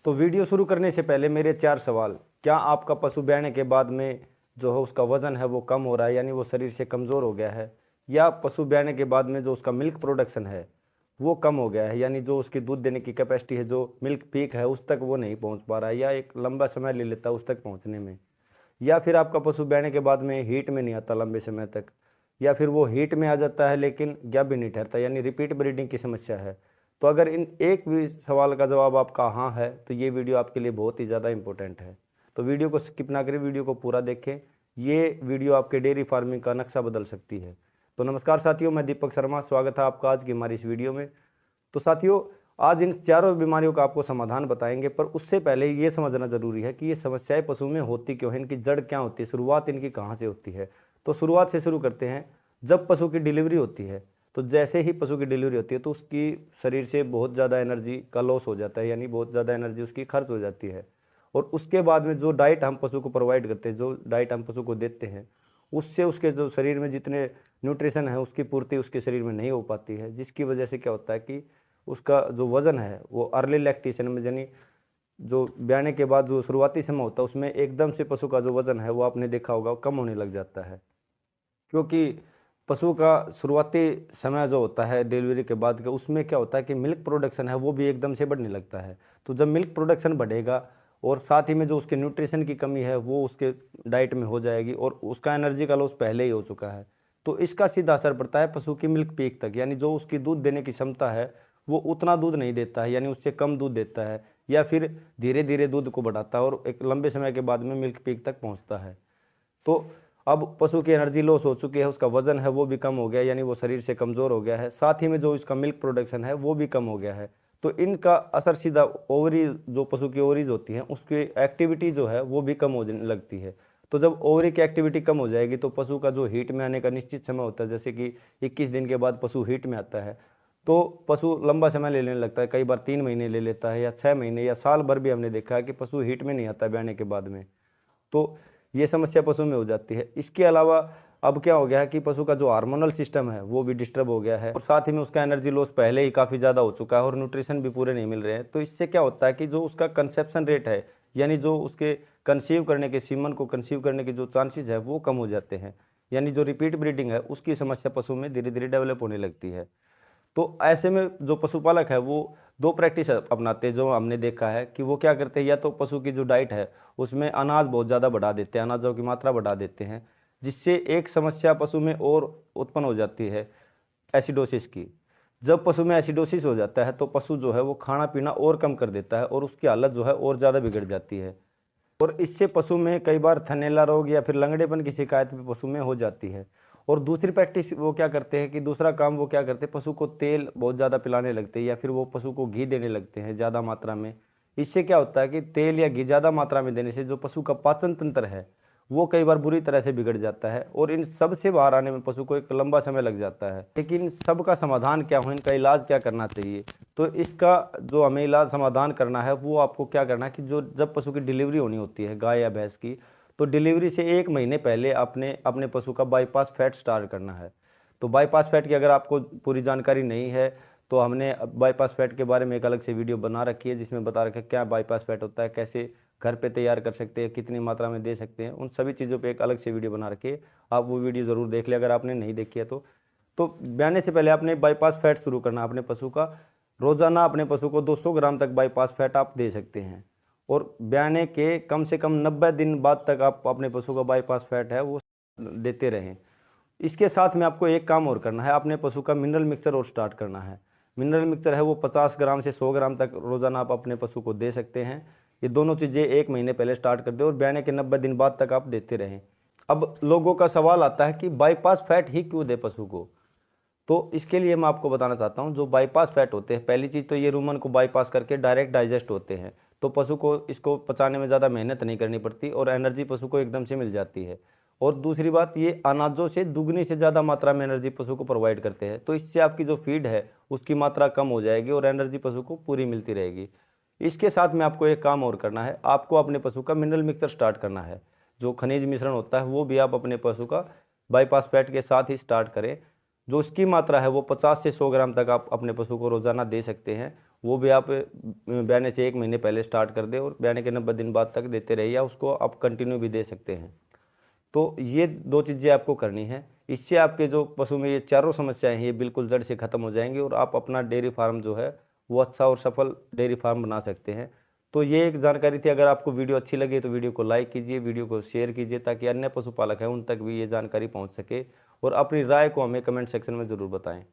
तो वीडियो शुरू करने से पहले मेरे 4 सवाल। क्या आपका पशु ब्याने के बाद में जो है उसका वज़न है वो कम हो रहा है, यानी वो शरीर से कमज़ोर हो गया है, या पशु ब्याने के बाद में जो उसका मिल्क प्रोडक्शन है वो कम हो गया है, यानी जो उसकी दूध देने की कैपेसिटी है, जो मिल्क पीक है उस तक वो नहीं पहुंच पा रहा है, या एक लंबा समय ले लेता है उस तक पहुंचने में। या फिर आपका पशु ब्याने के बाद में हीट में नहीं आता लंबे समय तक, या फिर वो हीट में आ जाता है लेकिन गैप भी नहीं ठहरता, यानी रिपीट ब्रीडिंग की समस्या है। तो अगर इन एक भी सवाल का जवाब आपका हाँ है तो ये वीडियो आपके लिए बहुत ही ज़्यादा इंपॉर्टेंट है। तो वीडियो को स्किप ना करें, वीडियो को पूरा देखें। ये वीडियो आपके डेयरी फार्मिंग का नक्शा बदल सकती है। तो नमस्कार साथियों, मैं दीपक शर्मा, स्वागत है आपका आज की हमारी इस वीडियो में। तो साथियों, आज इन चारों बीमारियों का आपको समाधान बताएंगे, पर उससे पहले ये समझना जरूरी है कि ये समस्याएं पशु में होती क्यों हैं, इनकी जड़ क्या होती है, शुरुआत इनकी कहाँ से होती है। तो शुरुआत से शुरू करते हैं। जब पशु की डिलीवरी होती है, तो जैसे ही पशु की डिलीवरी होती है तो उसकी शरीर से बहुत ज़्यादा एनर्जी का लॉस हो जाता है, यानी बहुत ज़्यादा एनर्जी उसकी खर्च हो जाती है। और उसके बाद में जो डाइट हम पशु को प्रोवाइड करते हैं, जो डाइट हम पशु को देते हैं, उससे उसके जो शरीर में जितने न्यूट्रिशन है उसकी पूर्ति उसके शरीर में नहीं हो पाती है, जिसकी वजह से क्या होता है कि उसका जो वज़न है वो अर्ली लैक्टेशन में, यानी जो ब्याने के बाद जो शुरुआती समय होता है उसमें एकदम से पशु का जो वज़न है वो आपने देखा होगा कम होने लग जाता है। क्योंकि पशु का शुरुआती समय जो होता है डिलीवरी के बाद का, उसमें क्या होता है कि मिल्क प्रोडक्शन है वो भी एकदम से बढ़ने लगता है। तो जब मिल्क प्रोडक्शन बढ़ेगा और साथ ही में जो उसके न्यूट्रिशन की कमी है वो उसके डाइट में हो जाएगी, और उसका एनर्जी का लॉस पहले ही हो चुका है। तो इसका सीधा असर पड़ता है पशु की मिल्क पीक तक, यानी जो उसकी दूध देने की क्षमता है वो उतना दूध नहीं देता है, यानी उससे कम दूध देता है, या फिर धीरे धीरे दूध को बढ़ाता है और एक लंबे समय के बाद में मिल्क पीक तक पहुँचता है। तो अब पशु की एनर्जी लॉस हो चुकी है, उसका वजन है वो भी कम हो गया, यानी वो शरीर से कमज़ोर हो गया है, साथ ही में जो इसका मिल्क प्रोडक्शन है वो भी कम हो गया है। तो इनका असर सीधा ओवरी, जो पशु की ओवरीज होती हैं उसकी एक्टिविटी जो है वो भी कम होने लगती है। तो जब ओवरी की एक्टिविटी कम हो जाएगी तो पशु का जो हीट में आने का निश्चित समय होता है, जैसे कि 21 दिन के बाद पशु हीट में आता है, तो पशु लंबा समय ले लेने लगता है, कई बार 3 महीने ले लेता है, या 6 महीने, या साल भर भी हमने देखा है कि पशु हीट में नहीं आता ब्याने के बाद में। तो ये समस्या पशु में हो जाती है। इसके अलावा अब क्या हो गया है कि पशु का जो हार्मोनल सिस्टम है वो भी डिस्टर्ब हो गया है, और साथ ही में उसका एनर्जी लॉस पहले ही काफ़ी ज़्यादा हो चुका है और न्यूट्रिशन भी पूरे नहीं मिल रहे हैं। तो इससे क्या होता है कि जो उसका कंसेप्शन रेट है, यानी जो उसके कंसीव करने के, सीमन को कंसीव करने के जो चांसेस है वो कम हो जाते हैं, यानी जो रिपीट ब्रीडिंग है उसकी समस्या पशु में धीरे धीरे डेवलप होने लगती है। तो ऐसे में जो पशुपालक है वो 2 प्रैक्टिस अपनाते हैं, जो हमने देखा है कि वो क्या करते हैं, या तो पशु की जो डाइट है उसमें अनाज बहुत ज़्यादा बढ़ा देते हैं, अनाजों की मात्रा बढ़ा देते हैं, जिससे एक समस्या पशु में और उत्पन्न हो जाती है, एसिडोसिस की। जब पशु में एसिडोसिस हो जाता है तो पशु जो है वो खाना पीना और कम कर देता है और उसकी हालत जो है और ज़्यादा बिगड़ जाती है, और इससे पशु में कई बार थनैला रोग या फिर लंगड़ेपन की शिकायत भी पशु में हो जाती है। और दूसरी प्रैक्टिस वो क्या करते हैं कि दूसरा काम वो क्या करते हैं, पशु को तेल बहुत ज़्यादा पिलाने लगते हैं, या फिर वो पशु को घी देने लगते हैं ज़्यादा मात्रा में। इससे क्या होता है कि तेल या घी ज़्यादा मात्रा में देने से जो पशु का पाचन तंत्र है वो कई बार बुरी तरह से बिगड़ जाता है, और इन सब से बाहर आने में पशु को एक लंबा समय लग जाता है। लेकिन सबका समाधान क्या हो, इनका इलाज क्या करना चाहिए, तो इसका जो हमें इलाज समाधान करना है वो आपको क्या करना है कि जो जब पशु की डिलीवरी होनी होती है गाय या भैंस की, तो डिलीवरी से 1 महीने पहले अपने अपने पशु का बाईपास फैट स्टार्ट करना है। तो बाईपास फैट की अगर आपको पूरी जानकारी नहीं है तो हमने बाईपास फैट के बारे में एक अलग से वीडियो बना रखी है, जिसमें बता रखा है क्या बाईपास फैट होता है, कैसे घर पे तैयार कर सकते हैं, कितनी मात्रा में दे सकते हैं, उन सभी चीज़ों पे एक अलग से वीडियो बना रखी है। आप वो वीडियो ज़रूर देख लें अगर आपने नहीं देखी है तो। ब्याने से पहले आपने बाईपास फैट शुरू करना अपने पशु का। रोज़ाना अपने पशु को 200 ग्राम तक बाईपास फैट आप दे सकते हैं, और ब्याने के कम से कम 90 दिन बाद तक आप अपने पशु का बाईपास फैट है वो देते रहें। इसके साथ में आपको एक काम और करना है, अपने पशु का मिनरल मिक्सचर और स्टार्ट करना है। मिनरल मिक्सचर है वो 50 ग्राम से 100 ग्राम तक रोज़ाना आप अपने पशु को दे सकते हैं। ये दोनों चीज़ें 1 महीने पहले स्टार्ट कर दें और ब्याने के 90 दिन बाद तक आप देते रहें। अब लोगों का सवाल आता है कि बाईपास फैट ही क्यों दे पशु को, तो इसके लिए मैं आपको बताना चाहता हूँ, जो बाईपास फैट होते हैं, पहली चीज़ तो ये रूमन को बाईपास करके डायरेक्ट डाइजेस्ट होते हैं, तो पशु को इसको पचाने में ज़्यादा मेहनत नहीं करनी पड़ती और एनर्जी पशु को एकदम से मिल जाती है। और दूसरी बात, ये अनाजों से दुगनी से ज़्यादा मात्रा में एनर्जी पशु को प्रोवाइड करते हैं, तो इससे आपकी जो फीड है उसकी मात्रा कम हो जाएगी और एनर्जी पशु को पूरी मिलती रहेगी। इसके साथ में आपको एक काम और करना है, आपको अपने पशु का मिनरल मिक्सचर स्टार्ट करना है। जो खनिज मिश्रण होता है वो भी आप अपने पशु का बाईपास फैट के साथ ही स्टार्ट करें। जो इसकी मात्रा है वो 50 से 100 ग्राम तक आप अपने पशु को रोज़ाना दे सकते हैं, वो भी आप ब्याने से 1 महीने पहले स्टार्ट कर दें और ब्याने के 90 दिन बाद तक देते रहिए, या उसको आप कंटिन्यू भी दे सकते हैं। तो ये 2 चीज़ें आपको करनी है। इससे आपके जो पशु में ये चारों समस्याएं हैं ये बिल्कुल जड़ से ख़त्म हो जाएंगी और आप अपना डेयरी फार्म जो है वो अच्छा और सफल डेयरी फार्म बना सकते हैं। तो ये एक जानकारी थी। अगर आपको वीडियो अच्छी लगी तो वीडियो को लाइक कीजिए, वीडियो को शेयर कीजिए, ताकि अन्य पशुपालक हैं उन तक भी ये जानकारी पहुँच सके, और अपनी राय को हमें कमेंट सेक्शन में ज़रूर बताएँ।